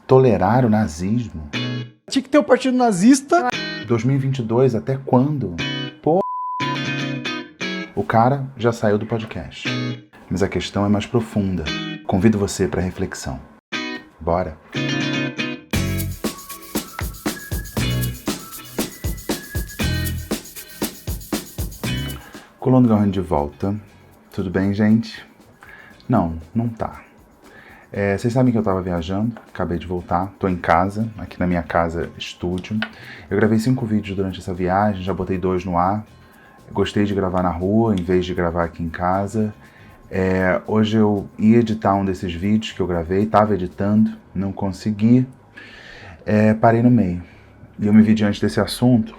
Tolerar o nazismo? Tinha que ter o partido nazista. 2022, até quando? Pô. O cara já saiu do podcast. Mas a questão é mais profunda. Convido você para reflexão. Bora? Coluna Garrone de volta. Tudo bem, gente? Não tá. Vocês sabem que eu tava viajando, acabei de voltar, tô em casa, aqui na minha casa estúdio. Eu gravei 5 vídeos durante essa viagem, já botei 2 no ar. Gostei de gravar na rua, em vez de gravar aqui em casa. Hoje eu ia editar um desses vídeos que eu gravei, tava editando, não consegui. Parei no meio. E eu me vi diante desse assunto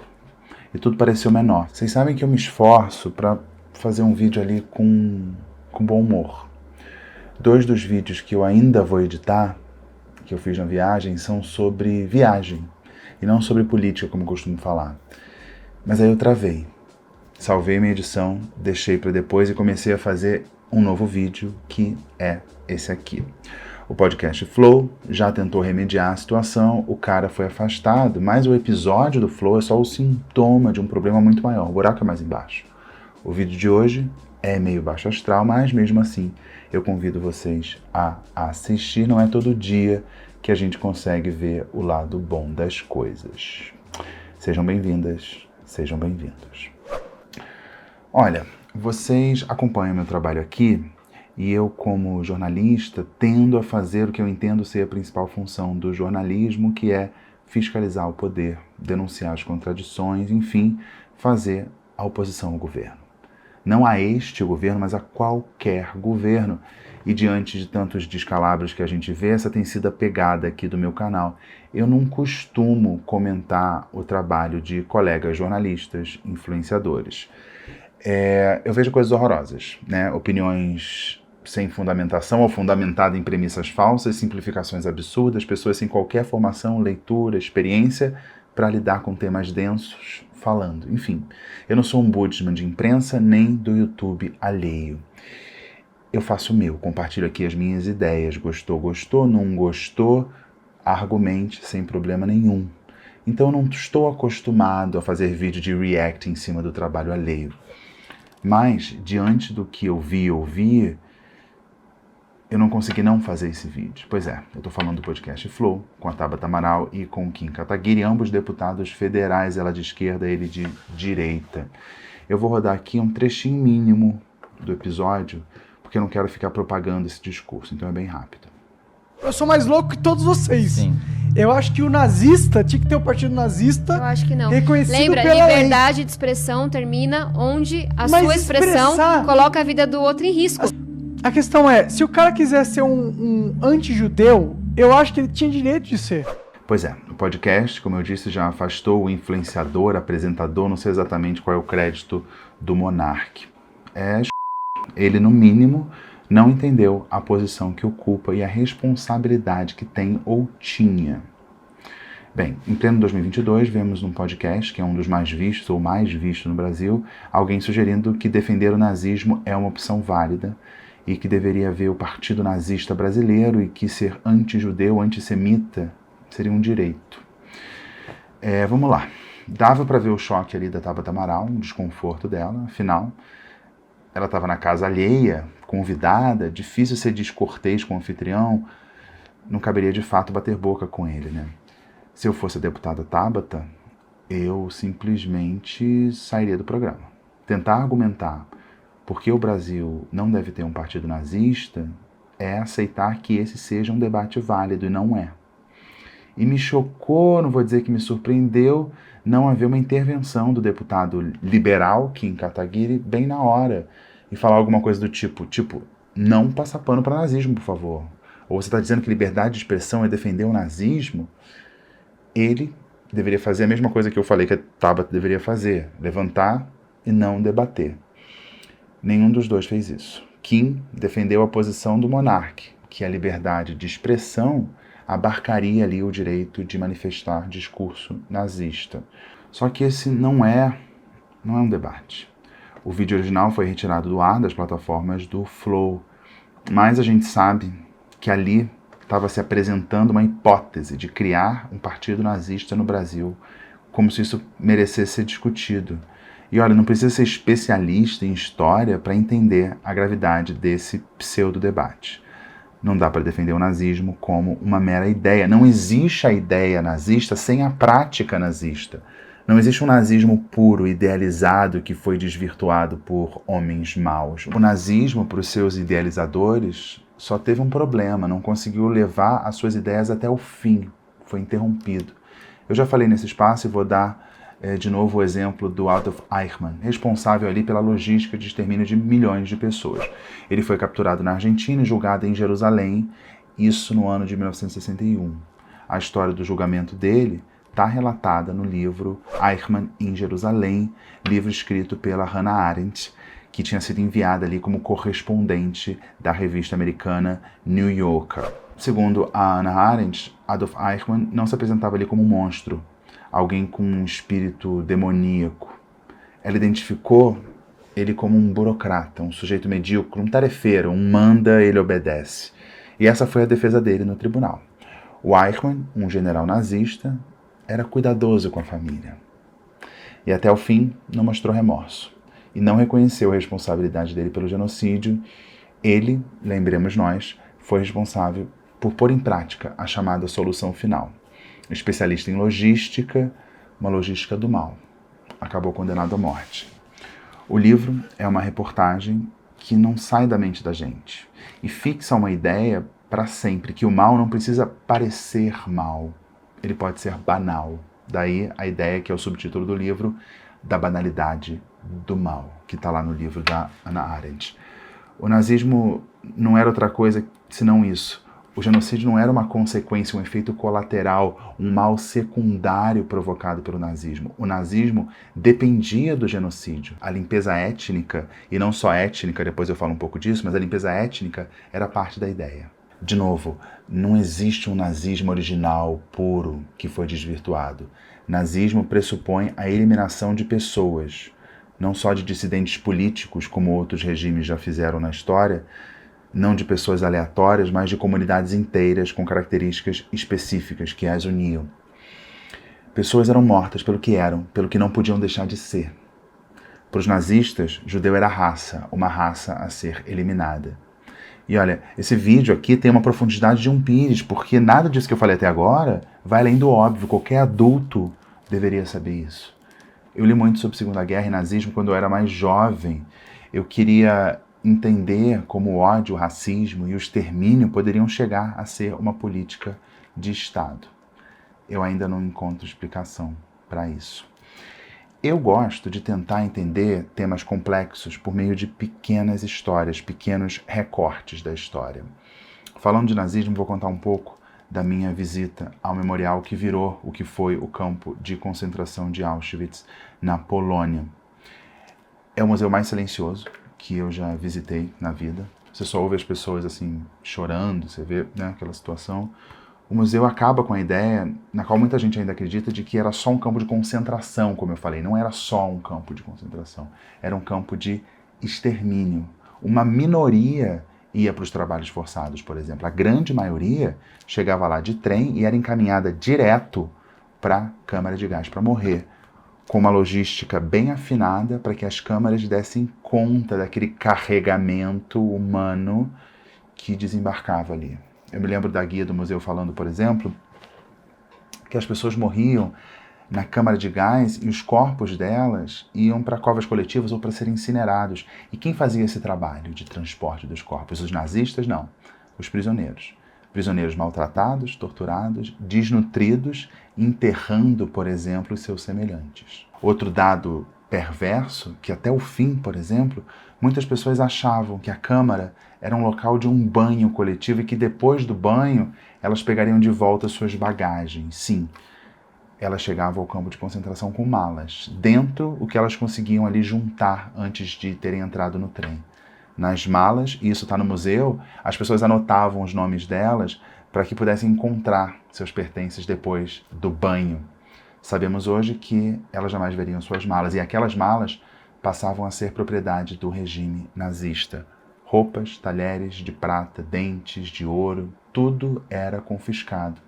e tudo pareceu menor. Vocês sabem que eu me esforço pra fazer um vídeo ali com bom humor. 2 dos vídeos que eu ainda vou editar, que eu fiz na viagem, são sobre viagem e não sobre política, como eu costumo falar. Mas aí eu travei. Salvei minha edição, deixei para depois e comecei a fazer um novo vídeo, que é esse aqui. O podcast Flow já tentou remediar a situação, o cara foi afastado, mas o episódio do Flow é só o sintoma de um problema muito maior, o buraco é mais embaixo. O vídeo de hoje é meio baixo astral, mas mesmo assim eu convido vocês a assistir. Não é todo dia que a gente consegue ver o lado bom das coisas. Sejam bem-vindas, sejam bem-vindos. Olha, vocês acompanham meu trabalho aqui e eu, como jornalista, tendo a fazer o que eu entendo ser a principal função do jornalismo, que é fiscalizar o poder, denunciar as contradições, enfim, fazer a oposição ao governo. Não a este governo, mas a qualquer governo. E diante de tantos descalabros que a gente vê, essa tem sido a pegada aqui do meu canal. Eu não costumo comentar o trabalho de colegas jornalistas, influenciadores. Eu vejo coisas horrorosas, né? Opiniões sem fundamentação ou fundamentada em premissas falsas, simplificações absurdas, pessoas sem qualquer formação, leitura, experiência para lidar com temas densos, falando. Enfim, eu não sou um ombudsman de imprensa nem do YouTube alheio. Eu faço o meu, compartilho aqui as minhas ideias. Gostou, não gostou, argumente sem problema nenhum. Então eu não estou acostumado a fazer vídeo de react em cima do trabalho alheio. Mas, diante do que eu vi e ouvi, eu não consegui não fazer esse vídeo. Pois é, eu estou falando do podcast Flow, com a Tabata Amaral e com o Kim Kataguiri, ambos deputados federais, ela de esquerda, ele de direita. Eu vou rodar aqui um trechinho mínimo do episódio, porque eu não quero ficar propagando esse discurso, então é bem rápido. Eu sou mais louco que todos vocês. Sim. Eu acho que o nazista tinha que ter o partido nazista. Eu acho que não. Reconhecido Lembra, pela liberdade de expressão termina onde a Mas sua expressão coloca a vida do outro em risco. A questão é, se o cara quiser ser um anti-judeu, eu acho que ele tinha direito de ser. Pois é, o podcast, como eu disse, já afastou o influenciador, apresentador, não sei exatamente qual é o crédito do Monark. Ele, no mínimo, não entendeu a posição que ocupa e a responsabilidade que tem ou tinha. Bem, em pleno 2022, vemos num podcast, que é um dos mais vistos ou mais visto no Brasil, alguém sugerindo que defender o nazismo é uma opção válida e que deveria haver o Partido Nazista Brasileiro e que ser anti-judeu, antissemita, seria um direito. Vamos lá. Dava para ver o choque ali da Tabata Amaral, o desconforto dela, afinal, ela estava na casa alheia, convidada, difícil ser descortês com o anfitrião, não caberia de fato bater boca com ele, né? Se eu fosse a deputada Tabata, eu simplesmente sairia do programa. Tentar argumentar por que o Brasil não deve ter um partido nazista é aceitar que esse seja um debate válido, e não é. E me chocou, não vou dizer que me surpreendeu, não haver uma intervenção do deputado liberal, Kim Kataguiri, bem na hora, e falar alguma coisa do tipo, não passa pano para nazismo, por favor. Ou você está dizendo que liberdade de expressão é defender o nazismo? Ele deveria fazer a mesma coisa que eu falei que a Tabata deveria fazer, levantar e não debater. Nenhum dos dois fez isso. Kim defendeu a posição do Monark, que a liberdade de expressão abarcaria ali o direito de manifestar discurso nazista. Só que esse não é um debate. O vídeo original foi retirado do ar das plataformas do Flow, mas a gente sabe que ali estava se apresentando uma hipótese de criar um partido nazista no Brasil, como se isso merecesse ser discutido. E olha, não precisa ser especialista em história para entender a gravidade desse pseudo-debate. Não dá para defender o nazismo como uma mera ideia. Não existe a ideia nazista sem a prática nazista. Não existe um nazismo puro, idealizado, que foi desvirtuado por homens maus. O nazismo, para os seus idealizadores, só teve um problema, não conseguiu levar as suas ideias até o fim, foi interrompido. Eu já falei nesse espaço e vou dar de novo o exemplo do Adolf Eichmann, responsável ali pela logística de extermínio de milhões de pessoas. Ele foi capturado na Argentina e julgado em Jerusalém, isso no ano de 1961. A história do julgamento dele está relatada no livro Eichmann em Jerusalém, livro escrito pela Hannah Arendt, que tinha sido enviada ali como correspondente da revista americana New Yorker. Segundo a Hannah Arendt, Adolf Eichmann não se apresentava ali como um monstro, alguém com um espírito demoníaco. Ela identificou ele como um burocrata, um sujeito medíocre, um tarefeiro, um manda, ele obedece. E essa foi a defesa dele no tribunal. O Eichmann, um general nazista, era cuidadoso com a família. E até o fim não mostrou remorso. E não reconheceu a responsabilidade dele pelo genocídio. Ele, lembremos nós, foi responsável por pôr em prática a chamada solução final. Especialista em logística, uma logística do mal. Acabou condenado à morte. O livro é uma reportagem que não sai da mente da gente e fixa uma ideia para sempre, que o mal não precisa parecer mal, ele pode ser banal. Daí a ideia, que é o subtítulo do livro, da banalidade do mal, que está lá no livro da Hannah Arendt. O nazismo não era outra coisa senão isso. O genocídio não era uma consequência, um efeito colateral, um mal secundário provocado pelo nazismo. O nazismo dependia do genocídio. A limpeza étnica, e não só étnica, depois eu falo um pouco disso, mas a limpeza étnica era parte da ideia. De novo, não existe um nazismo original, puro, que foi desvirtuado. Nazismo pressupõe a eliminação de pessoas, não só de dissidentes políticos, como outros regimes já fizeram na história, não de pessoas aleatórias, mas de comunidades inteiras com características específicas que as uniam. Pessoas eram mortas pelo que eram, pelo que não podiam deixar de ser. Para os nazistas, judeu era raça, uma raça a ser eliminada. E olha, esse vídeo aqui tem uma profundidade de um pires, porque nada disso que eu falei até agora vai além do óbvio, qualquer adulto deveria saber isso. Eu li muito sobre Segunda Guerra e nazismo quando eu era mais jovem. Eu queria entender como o ódio, o racismo e o extermínio poderiam chegar a ser uma política de Estado. Eu ainda não encontro explicação para isso. Eu gosto de tentar entender temas complexos por meio de pequenas histórias, pequenos recortes da história. Falando de nazismo, vou contar um pouco da minha visita ao memorial que virou o que foi o campo de concentração de Auschwitz, na Polônia. É o museu mais silencioso que eu já visitei na vida. Você só ouve as pessoas assim chorando, você vê, né, aquela situação. O museu acaba com a ideia, na qual muita gente ainda acredita, de que era só um campo de concentração, como eu falei. Não era só um campo de concentração, era um campo de extermínio. Uma minoria ia para os trabalhos forçados, por exemplo. A grande maioria chegava lá de trem e era encaminhada direto para a câmara de gás, para morrer, com uma logística bem afinada para que as câmaras dessem conta daquele carregamento humano que desembarcava ali. Eu me lembro da guia do museu falando, por exemplo, que as pessoas morriam na câmara de gás e os corpos delas iam para covas coletivas ou para serem incinerados. E quem fazia esse trabalho de transporte dos corpos? Os nazistas? Não. Os prisioneiros. Prisioneiros maltratados, torturados, desnutridos, enterrando, por exemplo, os seus semelhantes. Outro dado perverso, que até o fim, por exemplo, muitas pessoas achavam que a câmara era um local de um banho coletivo e que depois do banho elas pegariam de volta suas bagagens. Sim, elas chegavam ao campo de concentração com malas, dentro o que elas conseguiam ali juntar antes de terem entrado no trem. Nas malas, e isso está no museu, as pessoas anotavam os nomes delas para que pudessem encontrar seus pertences depois do banho. Sabemos hoje que elas jamais veriam suas malas, e aquelas malas passavam a ser propriedade do regime nazista. Roupas, talheres de prata, dentes de ouro, tudo era confiscado.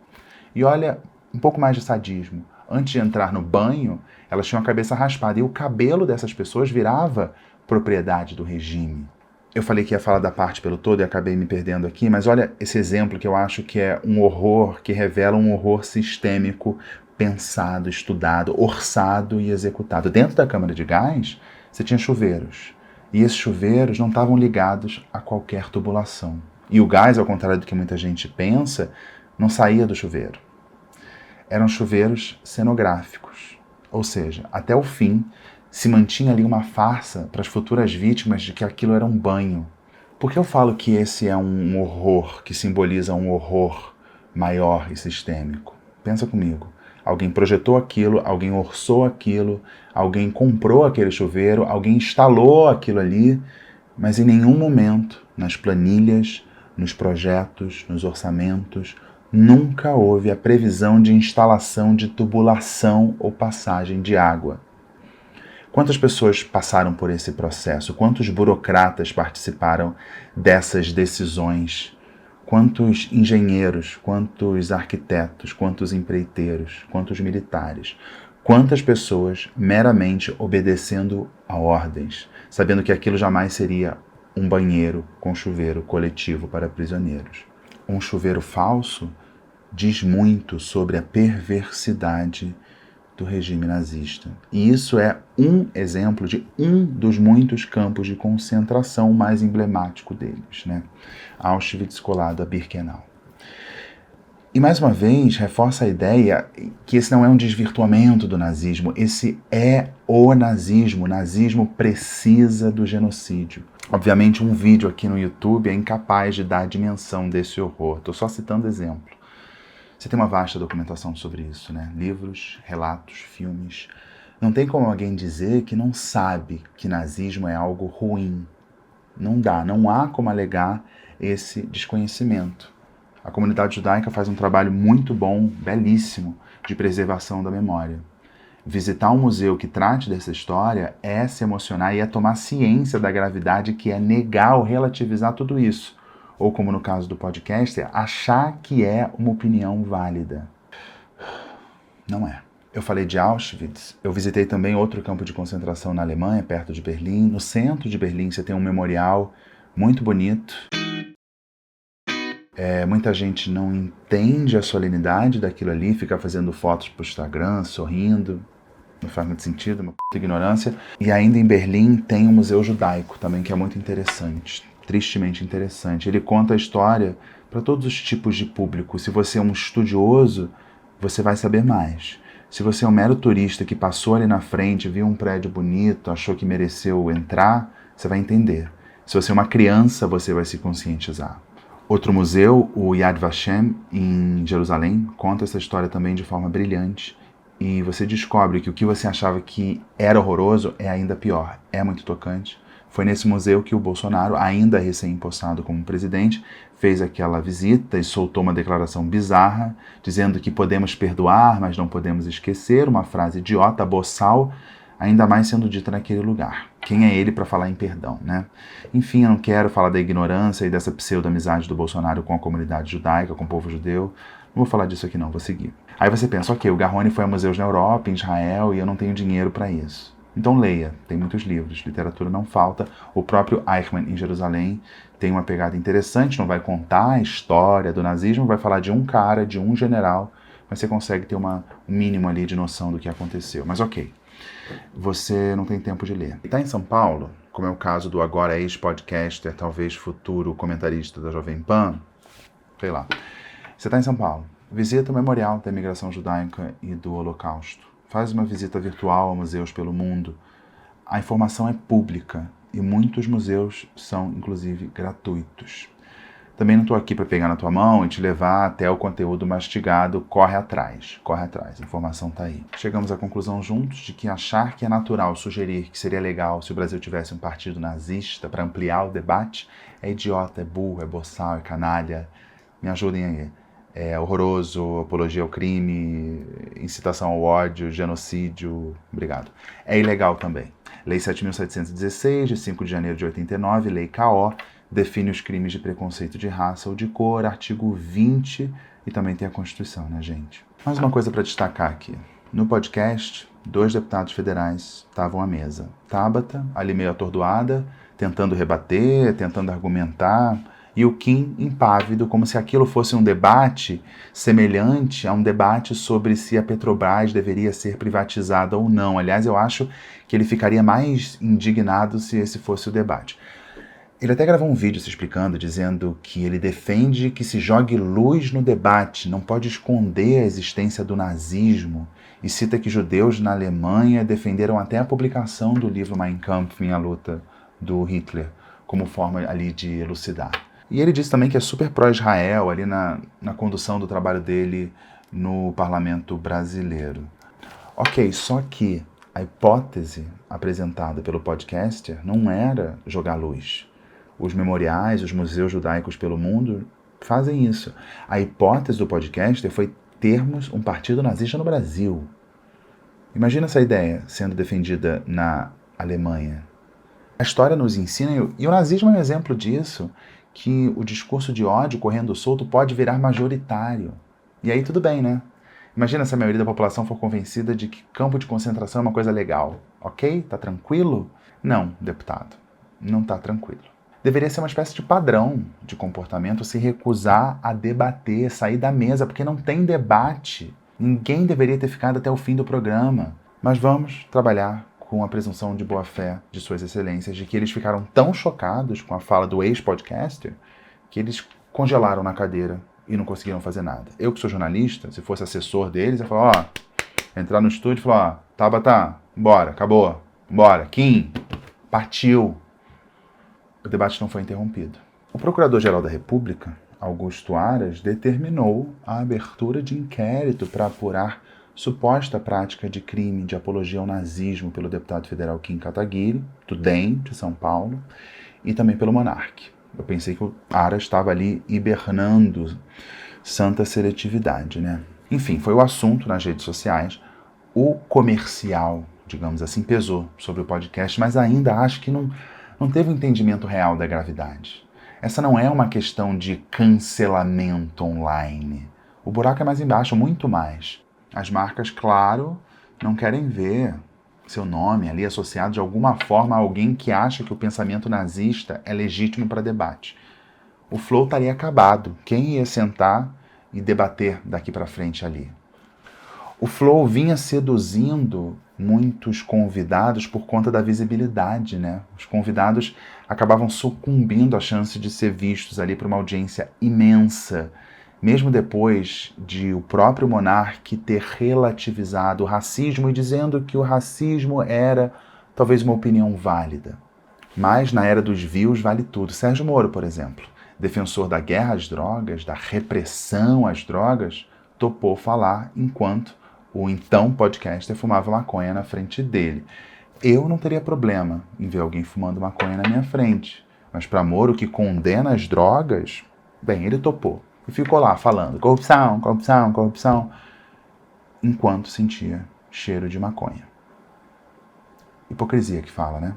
E olha, um pouco mais de sadismo. Antes de entrar no banho, elas tinham a cabeça raspada e o cabelo dessas pessoas virava propriedade do regime. Eu falei que ia falar da parte pelo todo e acabei me perdendo aqui, mas olha esse exemplo que eu acho que é um horror, que revela um horror sistêmico, pensado, estudado, orçado e executado. Dentro da câmara de gás, você tinha chuveiros. E esses chuveiros não estavam ligados a qualquer tubulação. E o gás, ao contrário do que muita gente pensa, não saía do chuveiro. Eram chuveiros cenográficos. Ou seja, até o fim, se mantinha ali uma farsa para as futuras vítimas de que aquilo era um banho. Por que eu falo que esse é um horror, que simboliza um horror maior e sistêmico? Pensa comigo. Alguém projetou aquilo, alguém orçou aquilo, alguém comprou aquele chuveiro, alguém instalou aquilo ali, mas em nenhum momento, nas planilhas, nos projetos, nos orçamentos, nunca houve a previsão de instalação de tubulação ou passagem de água. Quantas pessoas passaram por esse processo? Quantos burocratas participaram dessas decisões? Quantos engenheiros, quantos arquitetos, quantos empreiteiros, quantos militares? Quantas pessoas meramente obedecendo a ordens, sabendo que aquilo jamais seria um banheiro com chuveiro coletivo para prisioneiros? Um chuveiro falso diz muito sobre a perversidade do regime nazista. E isso é um exemplo de um dos muitos campos de concentração mais emblemático deles, né? Auschwitz colado a Birkenau. E mais uma vez reforça a ideia que esse não é um desvirtuamento do nazismo, esse é o nazismo. O nazismo precisa do genocídio. Obviamente um vídeo aqui no YouTube é incapaz de dar a dimensão desse horror. Estou só citando exemplo. Você tem uma vasta documentação sobre isso, né? Livros, relatos, filmes. Não tem como alguém dizer que não sabe que nazismo é algo ruim. Não dá, não há como alegar esse desconhecimento. A comunidade judaica faz um trabalho muito bom, belíssimo, de preservação da memória. Visitar um museu que trate dessa história é se emocionar e é tomar ciência da gravidade que é negar ou relativizar tudo isso. Ou, como no caso do podcast, é achar que é uma opinião válida. Não é. Eu falei de Auschwitz, eu visitei também outro campo de concentração na Alemanha, perto de Berlim. No centro de Berlim você tem um memorial muito bonito. Muita gente não entende a solenidade daquilo ali, fica fazendo fotos pro Instagram, sorrindo. Não faz muito sentido, uma puta ignorância. E ainda em Berlim tem um museu judaico também, que é muito interessante. Tristemente interessante. Ele conta a história para todos os tipos de público. Se você é um estudioso, você vai saber mais. Se você é um mero turista que passou ali na frente, viu um prédio bonito, achou que mereceu entrar, você vai entender. Se você é uma criança, você vai se conscientizar. Outro museu, o Yad Vashem, em Jerusalém, conta essa história também de forma brilhante. E você descobre que o que você achava que era horroroso é ainda pior. É muito tocante. Foi nesse museu que o Bolsonaro, ainda recém-impossado como presidente, fez aquela visita e soltou uma declaração bizarra, dizendo que podemos perdoar, mas não podemos esquecer, uma frase idiota, boçal, ainda mais sendo dita naquele lugar. Quem é ele para falar em perdão, né? Enfim, eu não quero falar da ignorância e dessa pseudo-amizade do Bolsonaro com a comunidade judaica, com o povo judeu. Não vou falar disso aqui não, vou seguir. Aí você pensa, ok, o Garrone foi a museus na Europa, em Israel, e eu não tenho dinheiro para isso. Então leia, tem muitos livros, literatura não falta. O próprio Eichmann, em Jerusalém, tem uma pegada interessante, não vai contar a história do nazismo, vai falar de um cara, de um general, mas você consegue ter um mínimo ali de noção do que aconteceu. Mas ok, você não tem tempo de ler. Está em São Paulo, como é o caso do agora ex-podcaster, talvez futuro comentarista da Jovem Pan, sei lá. Você está em São Paulo, visita o Memorial da Imigração Judaica e do Holocausto. Faz uma visita virtual a museus pelo mundo. A informação é pública e muitos museus são, inclusive, gratuitos. Também não estou aqui para pegar na tua mão e te levar até o conteúdo mastigado. Corre atrás, a informação está aí. Chegamos à conclusão juntos de que achar que é natural sugerir que seria legal se o Brasil tivesse um partido nazista para ampliar o debate é idiota, é burro, é boçal, é canalha. Me ajudem aí. É horroroso, apologia ao crime, incitação ao ódio, genocídio, obrigado. É ilegal também. Lei 7.716, de 5 de janeiro de 89, Lei K.O., define os crimes de preconceito de raça ou de cor, artigo 20, e também tem a Constituição, né, gente? Mais uma coisa para destacar aqui. No podcast, 2 deputados federais estavam à mesa. Tabata, ali meio atordoada, tentando rebater, tentando argumentar, e o Kim impávido, como se aquilo fosse um debate semelhante a um debate sobre se a Petrobras deveria ser privatizada ou não. Aliás, eu acho que ele ficaria mais indignado se esse fosse o debate. Ele até gravou um vídeo se explicando, dizendo que ele defende que se jogue luz no debate, não pode esconder a existência do nazismo, e cita que judeus na Alemanha defenderam até a publicação do livro Mein Kampf, Minha Luta, do Hitler, como forma ali de elucidar. E ele disse também que é super pró-Israel ali na condução do trabalho dele no parlamento brasileiro. Ok, só que a hipótese apresentada pelo podcaster não era jogar luz. Os memoriais, os museus judaicos pelo mundo fazem isso. A hipótese do podcaster foi termos um partido nazista no Brasil. Imagina essa ideia sendo defendida na Alemanha. A história nos ensina, e o nazismo é um exemplo disso, que o discurso de ódio correndo solto pode virar majoritário. E aí tudo bem, né? Imagina se a maioria da população for convencida de que campo de concentração é uma coisa legal. Ok? Tá tranquilo? Não, deputado. Não tá tranquilo. Deveria ser uma espécie de padrão de comportamento se recusar a debater, sair da mesa, porque não tem debate. Ninguém deveria ter ficado até o fim do programa. Mas vamos trabalhar com a presunção de boa-fé de suas excelências, de que eles ficaram tão chocados com a fala do ex-podcaster que eles congelaram na cadeira e não conseguiram fazer nada. Eu que sou jornalista, se fosse assessor deles, eu falar, entrar no estúdio e falar, Tabata, bora, acabou, bora, Kim, partiu. O debate não foi interrompido. O Procurador-Geral da República, Augusto Aras, determinou a abertura de inquérito para apurar suposta prática de crime de apologia ao nazismo pelo deputado federal Kim Kataguiri, do DEM, de São Paulo, e também pelo Monark. Eu pensei que o Aras estava ali hibernando santa seletividade, né? Enfim, foi o assunto nas redes sociais. O comercial, digamos assim, pesou sobre o podcast, mas ainda acho que não teve um entendimento real da gravidade. Essa não é uma questão de cancelamento online. O buraco é mais embaixo, muito mais. As marcas, claro, não querem ver seu nome ali associado de alguma forma a alguém que acha que o pensamento nazista é legítimo para debate. O flow estaria acabado. Quem ia sentar e debater daqui para frente ali? O flow vinha seduzindo muitos convidados por conta da visibilidade, né? Os convidados acabavam sucumbindo à chance de ser vistos ali por uma audiência imensa, mesmo depois de o próprio Monark ter relativizado o racismo e dizendo que o racismo era talvez uma opinião válida. Mas na era dos views vale tudo. Sérgio Moro, por exemplo, defensor da guerra às drogas, da repressão às drogas, topou falar enquanto o então podcaster fumava maconha na frente dele. Eu não teria problema em ver alguém fumando maconha na minha frente. Mas para Moro, que condena as drogas, bem, ele topou. E ficou lá falando corrupção, corrupção, corrupção, enquanto sentia cheiro de maconha. Hipocrisia que fala, né?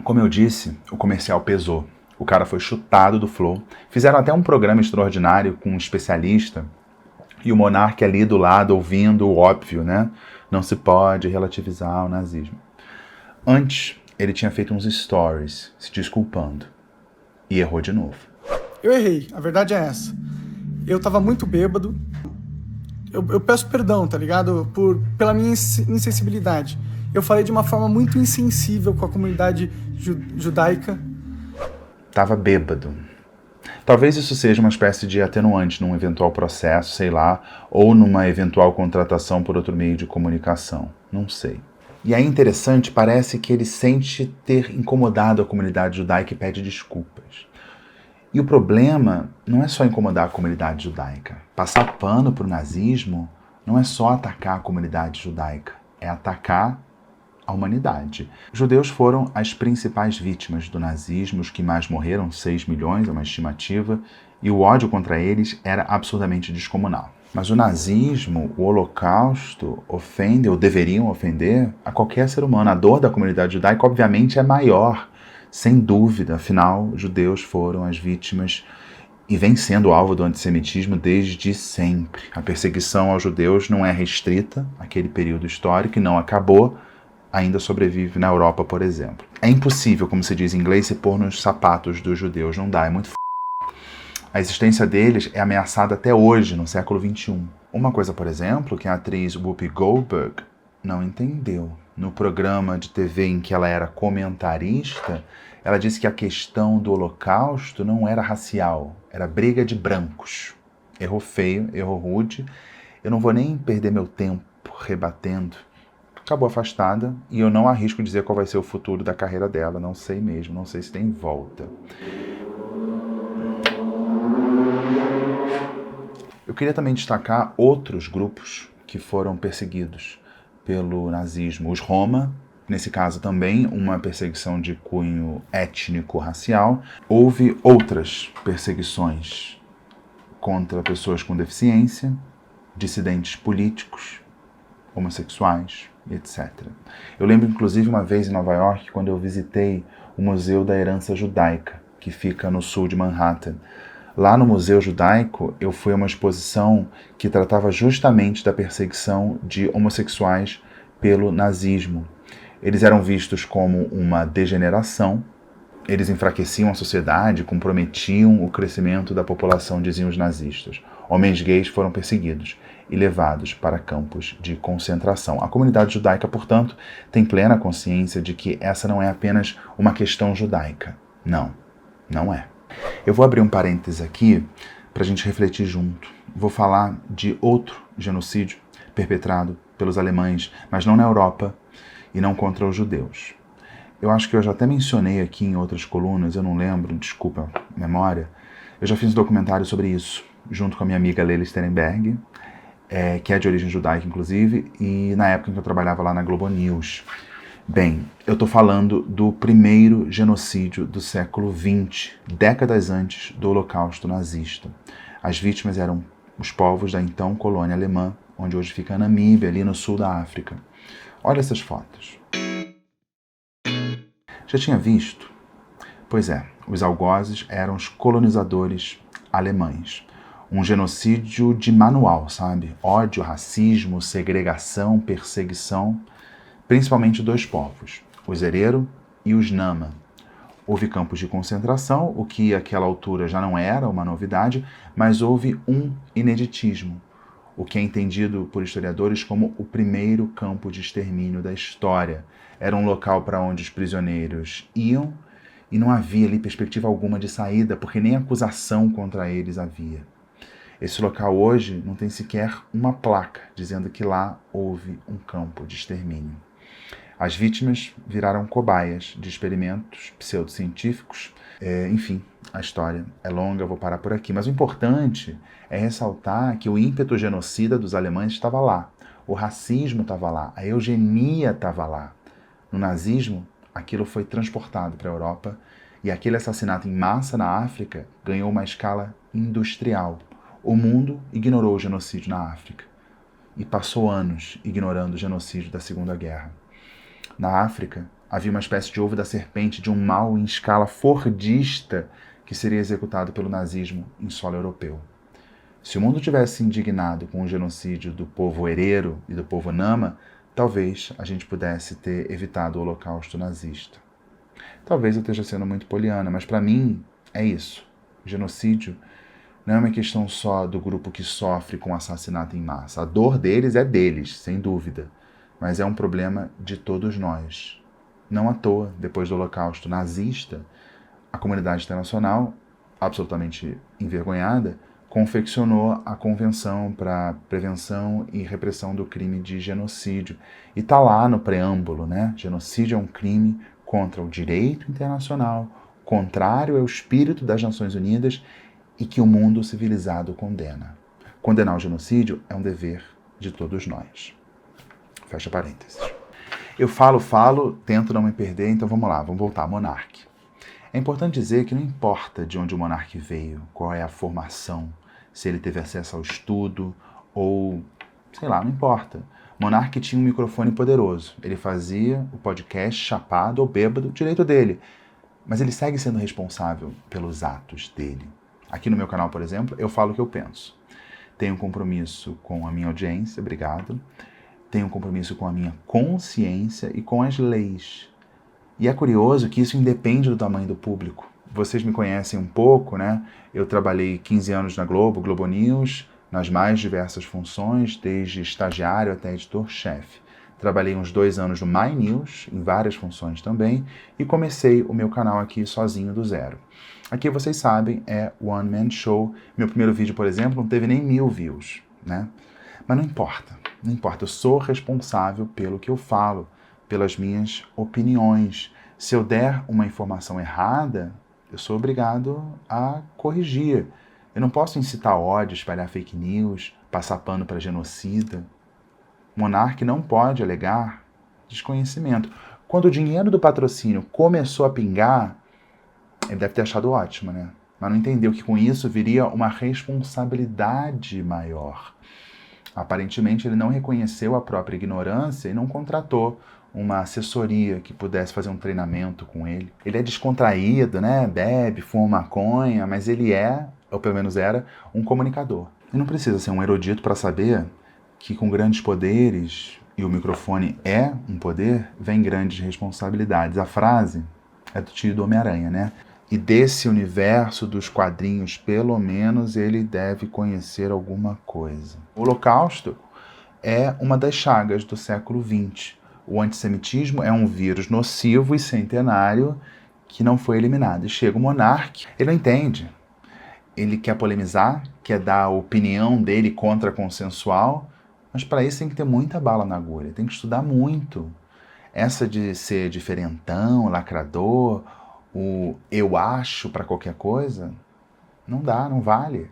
Como eu disse, o comercial pesou. O cara foi chutado do flow. Fizeram até um programa extraordinário com um especialista e o Monark ali do lado ouvindo o óbvio, né? Não se pode relativizar o nazismo. Antes, ele tinha feito uns stories se desculpando e errou de novo. Eu errei, a verdade é essa. Eu tava muito bêbado. Eu peço perdão, tá ligado? Pela minha insensibilidade. Eu falei de uma forma muito insensível com a comunidade judaica. Tava bêbado. Talvez isso seja uma espécie de atenuante num eventual processo, sei lá, ou numa eventual contratação por outro meio de comunicação. Não sei. E aí, interessante, parece que ele sente ter incomodado a comunidade judaica e pede desculpas. E o problema não é só incomodar a comunidade judaica. Passar pano para o nazismo não é só atacar a comunidade judaica, é atacar a humanidade. Os judeus foram as principais vítimas do nazismo, os que mais morreram, 6 milhões, é uma estimativa, e o ódio contra eles era absurdamente descomunal. Mas o nazismo, o holocausto, ofende, ou deveriam ofender, a qualquer ser humano. A dor da comunidade judaica, obviamente, é maior. Sem dúvida, afinal, judeus foram as vítimas e vem sendo alvo do antissemitismo desde sempre. A perseguição aos judeus não é restrita àquele período histórico e não acabou, ainda sobrevive na Europa, por exemplo. É impossível, como se diz em inglês, se pôr nos sapatos dos judeus, não dá, é muito A existência deles é ameaçada até hoje, no século XXI. Uma coisa, por exemplo, que a atriz Whoopi Goldberg não entendeu. No programa de TV em que ela era comentarista, ela disse que a questão do Holocausto não era racial, era briga de brancos. Errou feio, errou rude. Eu não vou nem perder meu tempo rebatendo. Acabou afastada e eu não arrisco dizer qual vai ser o futuro da carreira dela. Não sei mesmo, não sei se tem volta. Eu queria também destacar outros grupos que foram perseguidos pelo nazismo. Os Roma, nesse caso também uma perseguição de cunho étnico-racial. Houve outras perseguições contra pessoas com deficiência, dissidentes políticos, homossexuais, etc. Eu lembro, inclusive, uma vez em Nova York, quando eu visitei o Museu da Herança Judaica, que fica no sul de Manhattan. Lá no Museu Judaico, eu fui a uma exposição que tratava justamente da perseguição de homossexuais pelo nazismo. Eles eram vistos como uma degeneração, eles enfraqueciam a sociedade, comprometiam o crescimento da população, diziam os nazistas. Homens gays foram perseguidos e levados para campos de concentração. A comunidade judaica, portanto, tem plena consciência de que essa não é apenas uma questão judaica. Não, não é. Eu vou abrir um parênteses aqui para a gente refletir junto. Vou falar de outro genocídio perpetrado pelos alemães, mas não na Europa e não contra os judeus. Eu acho que eu já até mencionei aqui em outras colunas, eu não lembro, desculpa a memória. Eu já fiz um documentário sobre isso, junto com a minha amiga Leila Sterenberg, que é de origem judaica, inclusive, e na época em que eu trabalhava lá na Globo News. Bem, eu estou falando do primeiro genocídio do século XX, décadas antes do Holocausto nazista. As vítimas eram os povos da então colônia alemã, onde hoje fica a Namíbia, ali no sul da África. Olha essas fotos. Já tinha visto? Pois é, os algozes eram os colonizadores alemães. Um genocídio de manual, sabe? Ódio, racismo, segregação, perseguição, principalmente dois povos, os Herero e os Nama. Houve campos de concentração, o que àquela altura já não era uma novidade, mas houve um ineditismo, o que é entendido por historiadores como o primeiro campo de extermínio da história. Era um local para onde os prisioneiros iam e não havia ali perspectiva alguma de saída, porque nem acusação contra eles havia. Esse local hoje não tem sequer uma placa dizendo que lá houve um campo de extermínio. As vítimas viraram cobaias de experimentos pseudocientíficos. Enfim, a história é longa, vou parar por aqui. Mas o importante é ressaltar que o ímpeto genocida dos alemães estava lá. O racismo estava lá, a eugenia estava lá. No nazismo, aquilo foi transportado para a Europa e aquele assassinato em massa na África ganhou uma escala industrial. O mundo ignorou o genocídio na África e passou anos ignorando o genocídio da Segunda Guerra. Na África, havia uma espécie de ovo da serpente de um mal em escala fordista que seria executado pelo nazismo em solo europeu. Se o mundo tivesse indignado com o genocídio do povo Herero e do povo Nama, talvez a gente pudesse ter evitado o Holocausto nazista. Talvez eu esteja sendo muito poliana, mas para mim é isso. O genocídio não é uma questão só do grupo que sofre com assassinato em massa. A dor deles é deles, sem dúvida. Mas é um problema de todos nós. Não à toa, depois do Holocausto nazista, a comunidade internacional, absolutamente envergonhada, confeccionou a Convenção para Prevenção e Repressão do Crime de Genocídio. E está lá no preâmbulo, né? Genocídio é um crime contra o direito internacional, contrário ao espírito das Nações Unidas e que o mundo civilizado condena. Condenar o genocídio é um dever de todos nós. Fecha parênteses. Eu falo, tento não me perder, então vamos lá, vamos voltar. Monarque. É importante dizer que não importa de onde o monarca veio, qual é a formação, se ele teve acesso ao estudo ou, sei lá, não importa. O monarca tinha um microfone poderoso. Ele fazia o podcast chapado ou bêbado, direito dele. Mas ele segue sendo responsável pelos atos dele. Aqui no meu canal, por exemplo, eu falo o que eu penso. Tenho um compromisso com a minha audiência, obrigado. Tenho um compromisso com a minha consciência e com as leis. E é curioso que isso independe do tamanho do público. Vocês me conhecem um pouco, né? Eu trabalhei 15 anos na Globo News, nas mais diversas funções, desde estagiário até editor-chefe. Trabalhei uns 2 anos no My News, em várias funções também, e comecei o meu canal aqui sozinho do zero. Aqui, vocês sabem, é One Man Show. Meu primeiro vídeo, por exemplo, não teve nem 1000 views, né? Mas não importa, não importa. Eu sou responsável pelo que eu falo, pelas minhas opiniões. Se eu der uma informação errada, eu sou obrigado a corrigir. Eu não posso incitar ódio, espalhar fake news, passar pano para genocida. O monarca não pode alegar desconhecimento. Quando o dinheiro do patrocínio começou a pingar, ele deve ter achado ótimo, né? Mas não entendeu que com isso viria uma responsabilidade maior. Aparentemente, ele não reconheceu a própria ignorância e não contratou uma assessoria que pudesse fazer um treinamento com ele. Ele é descontraído, né? Bebe, fuma maconha, mas ele é, ou pelo menos era, um comunicador. E não precisa ser um erudito para saber que com grandes poderes, e o microfone é um poder, vem grandes responsabilidades. A frase é do tio do Homem-Aranha, né? E desse universo dos quadrinhos, pelo menos, ele deve conhecer alguma coisa. O Holocausto é uma das chagas do século XX. O antissemitismo é um vírus nocivo e centenário que não foi eliminado. E chega o monarca, ele não entende. Ele quer polemizar, quer dar a opinião dele contra-consensual, mas para isso tem que ter muita bala na agulha, tem que estudar muito. Essa de ser diferentão, lacrador, o eu acho para qualquer coisa, não dá, não vale.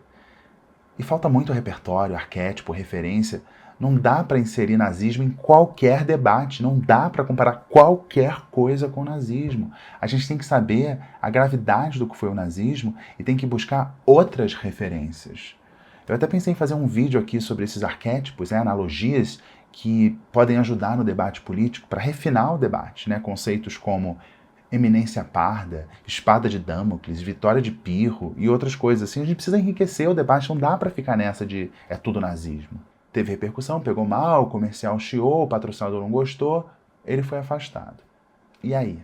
E falta muito repertório, arquétipo, referência. Não dá para inserir nazismo em qualquer debate, não dá para comparar qualquer coisa com o nazismo. A gente tem que saber a gravidade do que foi o nazismo e tem que buscar outras referências. Eu até pensei em fazer um vídeo aqui sobre esses arquétipos, analogias que podem ajudar no debate político, para refinar o debate, né? Conceitos como eminência parda, espada de Damocles, vitória de Pirro e outras coisas assim. A gente precisa enriquecer o debate, não dá para ficar nessa de é tudo nazismo. Teve repercussão, pegou mal, o comercial chiou, o patrocinador não gostou, ele foi afastado. E aí?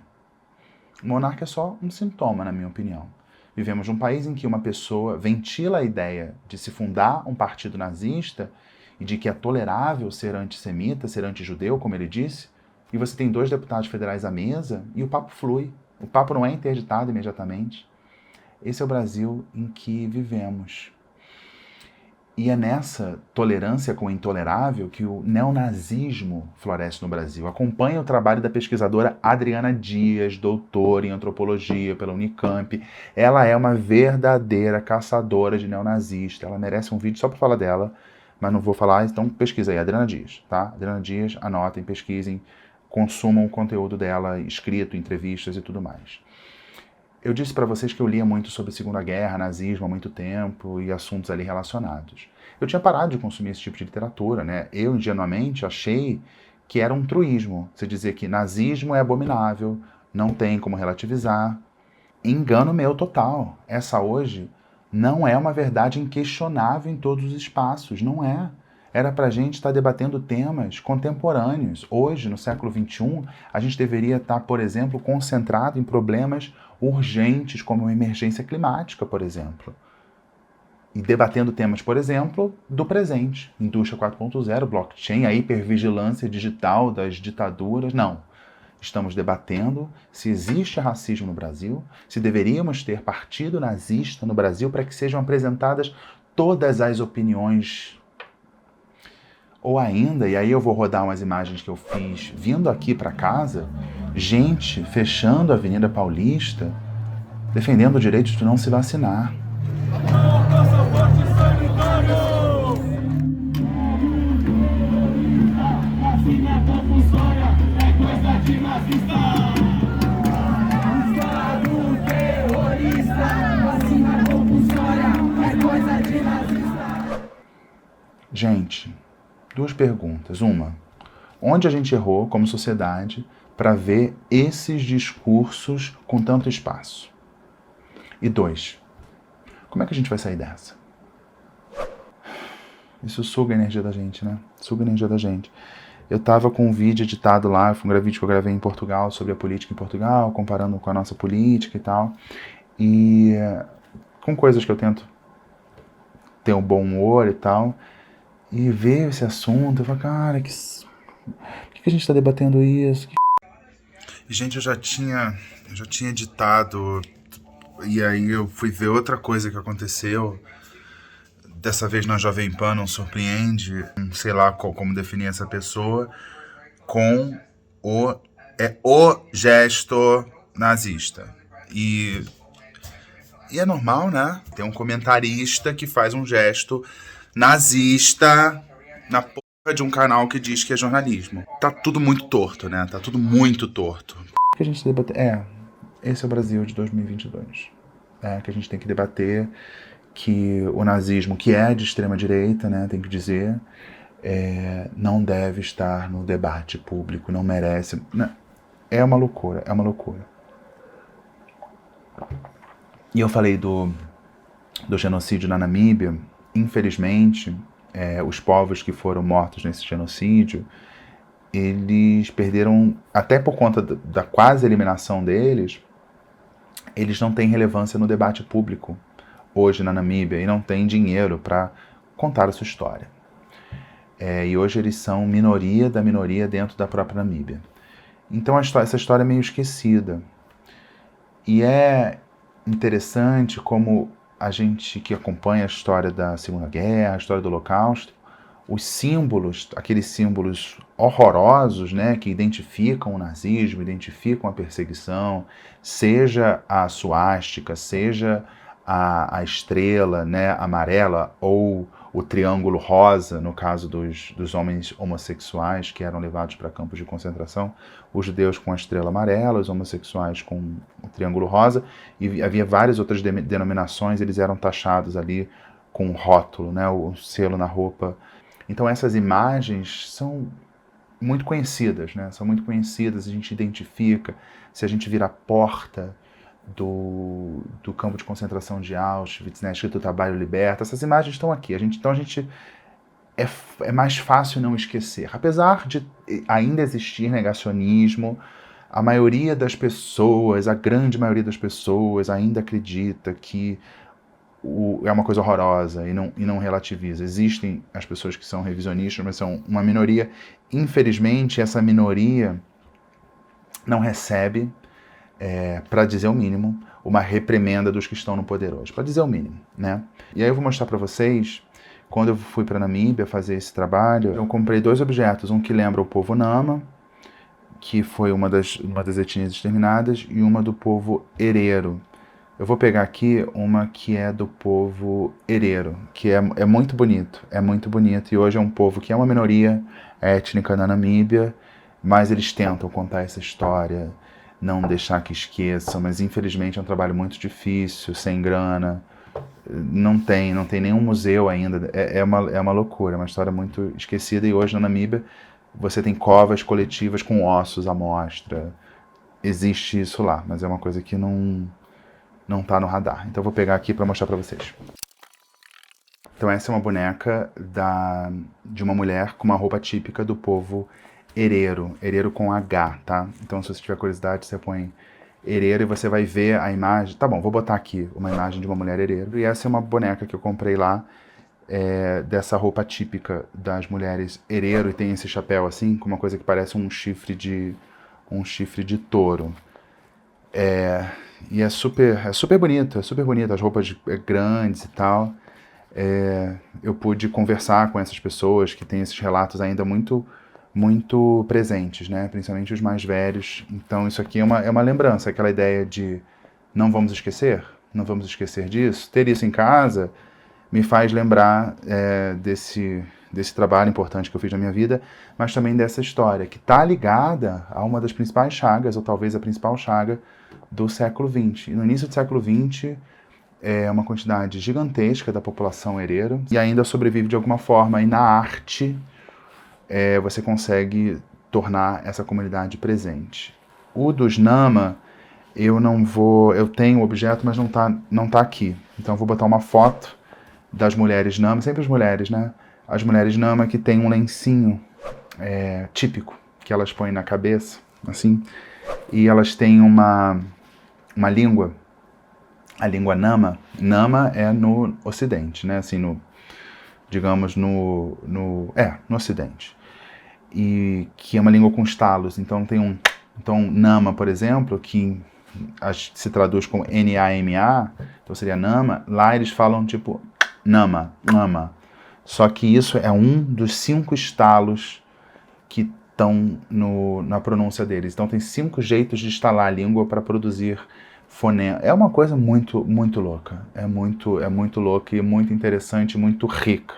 O monarca é só um sintoma, na minha opinião. Vivemos num país em que uma pessoa ventila a ideia de se fundar um partido nazista e de que é tolerável ser antissemita, ser antijudeu, como ele disse, e você tem 2 deputados federais à mesa e o papo flui. O papo não é interditado imediatamente. Esse é o Brasil em que vivemos. E é nessa tolerância com o intolerável que o neonazismo floresce no Brasil. Acompanhe o trabalho da pesquisadora Adriana Dias, doutora em antropologia pela Unicamp. Ela é uma verdadeira caçadora de neonazista. Ela merece um vídeo só para falar dela, mas não vou falar, então pesquisa aí, Adriana Dias, tá? Adriana Dias, anotem, pesquisem, consumam o conteúdo dela, escrito, entrevistas e tudo mais. Eu disse para vocês que eu lia muito sobre Segunda Guerra, nazismo há muito tempo e assuntos ali relacionados. Eu tinha parado de consumir esse tipo de literatura, né? Eu, ingenuamente, achei que era um truísmo. Você dizer que nazismo é abominável, não tem como relativizar. Engano meu total. Essa hoje não é uma verdade inquestionável em todos os espaços, não é. Era para a gente estar debatendo temas contemporâneos. Hoje, no século XXI, a gente deveria estar, por exemplo, concentrado em problemas urgentes, como a emergência climática, por exemplo. E debatendo temas, por exemplo, do presente. Indústria 4.0, blockchain, a hipervigilância digital das ditaduras. Não. Estamos debatendo se existe racismo no Brasil, se deveríamos ter partido nazista no Brasil para que sejam apresentadas todas as opiniões. Ou ainda, e aí eu vou rodar umas imagens que eu fiz vindo aqui para casa, gente fechando a Avenida Paulista, defendendo o direito de não se vacinar. Gente, 2 perguntas. Uma, onde a gente errou como sociedade para ver esses discursos com tanto espaço? E 2, como é que a gente vai sair dessa? Isso suga a energia da gente, né? Suga a energia da gente. Eu tava com um vídeo editado lá, foi um vídeo que eu gravei em Portugal, sobre a política em Portugal, comparando com a nossa política e tal. E com coisas que eu tento ter um bom humor e tal. E ver esse assunto, eu falo, cara, por que a gente tá debatendo isso? Gente, eu já tinha editado, e aí eu fui ver outra coisa que aconteceu. Dessa vez na Jovem Pan, não surpreende, sei lá como definir essa pessoa, com o gesto nazista. E é normal, né? Tem um comentarista que faz um gesto nazista na porra de um canal que diz que é jornalismo. Tá tudo muito torto, né? Tá tudo muito torto. Que a gente debate... esse é o Brasil de 2022. Que a gente tem que debater que o nazismo, que é de extrema direita, né, tem que dizer, não deve estar no debate público, não merece. Não, é uma loucura, é uma loucura. E eu falei do genocídio na Namíbia. Infelizmente, os povos que foram mortos nesse genocídio, eles perderam, até por conta da quase eliminação deles, eles não têm relevância no debate público hoje na Namíbia, e não tem dinheiro para contar a sua história. E hoje eles são minoria da minoria dentro da própria Namíbia. Então essa história é meio esquecida. E é interessante como a gente que acompanha a história da Segunda Guerra, a história do Holocausto, os símbolos, aqueles símbolos horrorosos, né, que identificam o nazismo, identificam a perseguição, seja a suástica, seja a estrela, né, amarela, ou o triângulo rosa, no caso dos homens homossexuais que eram levados para campos de concentração, os judeus com a estrela amarela, os homossexuais com o triângulo rosa, e havia várias outras denominações, eles eram taxados ali com um rótulo, né, o selo na roupa. Então essas imagens são muito conhecidas, né, são muito conhecidas, a gente identifica, se a gente vira a porta do campo de concentração de Auschwitz, né, escrito Trabalho Liberta, essas imagens estão aqui. Então a gente é mais fácil não esquecer. Apesar de ainda existir negacionismo, a maioria das pessoas, a grande maioria das pessoas ainda acredita que é uma coisa horrorosa e não relativiza. Existem as pessoas que são revisionistas, mas são uma minoria. Infelizmente, essa minoria não recebe, para dizer o mínimo, uma reprimenda dos que estão no poder hoje, para dizer o mínimo, né? E aí eu vou mostrar para vocês, quando eu fui para Namíbia fazer esse trabalho, eu comprei 2 objetos, um que lembra o povo Nama, que foi uma das etnias exterminadas, e uma do povo Herero. Eu vou pegar aqui uma que é do povo Herero, que é muito bonito, e hoje é um povo que é uma minoria étnica na Namíbia, mas eles tentam contar essa história, não deixar que esqueçam, mas infelizmente é um trabalho muito difícil, sem grana, não tem nenhum museu ainda, é uma loucura, é uma história muito esquecida, e hoje na Namíbia você tem covas coletivas com ossos à mostra, existe isso lá, mas é uma coisa que não está no radar. Então eu vou pegar aqui para mostrar para vocês. Então essa é uma boneca de uma mulher com uma roupa típica do povo Herero com H, tá? Então se você tiver curiosidade, você põe Herero e você vai ver a imagem. Tá bom, vou botar aqui uma imagem de uma mulher Herero. E essa é uma boneca que eu comprei lá, dessa roupa típica das mulheres Herero, e tem esse chapéu assim, com uma coisa que parece um chifre de touro. E é super bonito, as roupas grandes e tal. Eu pude conversar com essas pessoas que têm esses relatos ainda muito presentes, né? Principalmente os mais velhos. Então isso aqui é uma lembrança, aquela ideia de não vamos esquecer disso. Ter isso em casa me faz lembrar desse trabalho importante que eu fiz na minha vida, mas também dessa história, que está ligada a uma das principais chagas, ou talvez a principal chaga do século XX. E no início do século XX, uma quantidade gigantesca da população herero, e ainda sobrevive de alguma forma, e na arte você consegue tornar essa comunidade presente. O dos Nama, eu não vou... Eu tenho o objeto, mas não tá aqui. Então eu vou botar uma foto das mulheres Nama, sempre as mulheres, né? As mulheres Nama que tem um lencinho típico, que elas põem na cabeça, assim, e elas têm uma língua, a língua Nama. Nama é no Ocidente, né? Assim, digamos, no Ocidente. E que é uma língua com estalos, então tem então Nama, por exemplo, que se traduz como N-A-M-A, então seria Nama, lá eles falam tipo Nama, Nama. Só que isso é um dos 5 estalos que estão na pronúncia deles. Então tem 5 jeitos de estalar a língua para produzir fonema. É uma coisa muito, muito louca. É muito louca e muito interessante, muito rica.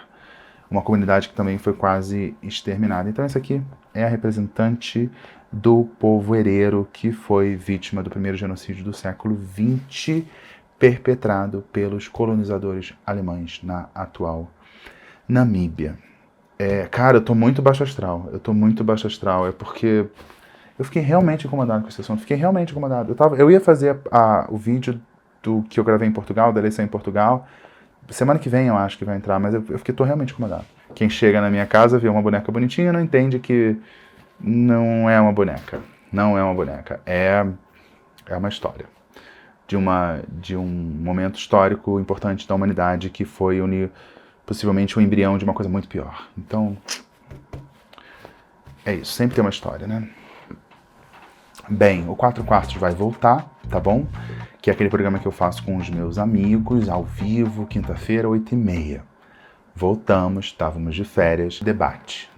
Uma comunidade que também foi quase exterminada. Então essa aqui é a representante do povo hereiro que foi vítima do primeiro genocídio do século XX, perpetrado pelos colonizadores alemães na atual Namíbia. Cara, eu tô muito baixo astral. É porque eu fiquei realmente incomodado com esse assunto. Fiquei realmente incomodado. Eu ia fazer o vídeo que eu gravei em Portugal, da eleição em Portugal. Semana que vem eu acho que vai entrar, mas eu tô realmente incomodado. Quem chega na minha casa, vê uma boneca bonitinha, não entende que não é uma boneca. Não é uma boneca. É uma história. De um momento histórico importante da humanidade que foi possivelmente o embrião de uma coisa muito pior. Então, é isso. Sempre tem uma história, né? Bem, o 4 Quartos vai voltar, tá bom? Que é aquele programa que eu faço com os meus amigos, ao vivo, quinta-feira, 8h30. Voltamos, estávamos de férias. Debate,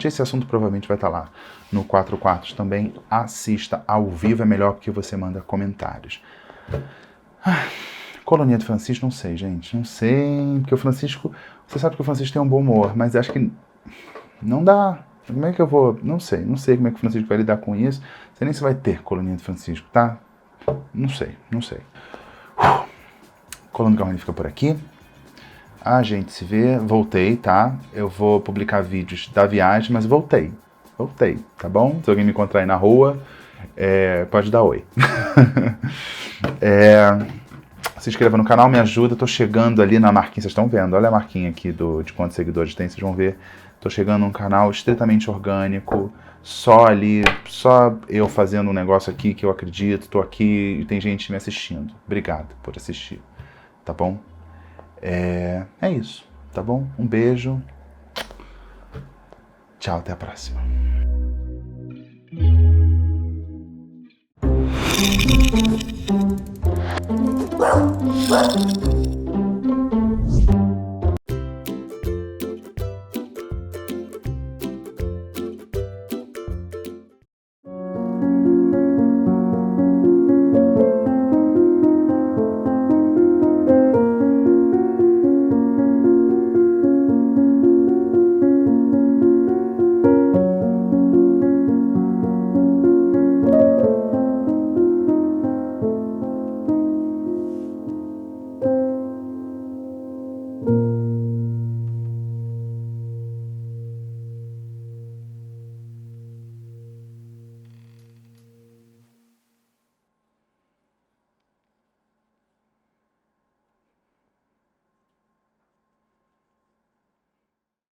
esse assunto provavelmente vai estar lá no 4 Quartos também. Assista ao vivo, é melhor porque você manda comentários. Colonia de Francisco, não sei, gente. Não sei, porque o Francisco... Você sabe que o Francisco tem um bom humor, mas acho que não dá. Como é que eu vou... Não sei como é que o Francisco vai lidar com isso. Não sei nem se vai ter Colonia de Francisco, tá? Não sei. Coluna Carrone fica por aqui. A gente se vê. Voltei, tá? Eu vou publicar vídeos da viagem, mas voltei, tá bom? Se alguém me encontrar aí na rua, pode dar oi. Se inscreva no canal, me ajuda. Tô chegando ali na marquinha, vocês estão vendo, olha a marquinha aqui de quantos seguidores tem, vocês vão ver. Tô chegando num canal estritamente orgânico, só eu fazendo um negócio aqui que eu acredito, tô aqui e tem gente me assistindo. Obrigado por assistir, tá bom? É isso, tá bom? Um beijo. Tchau, até a próxima. Wow.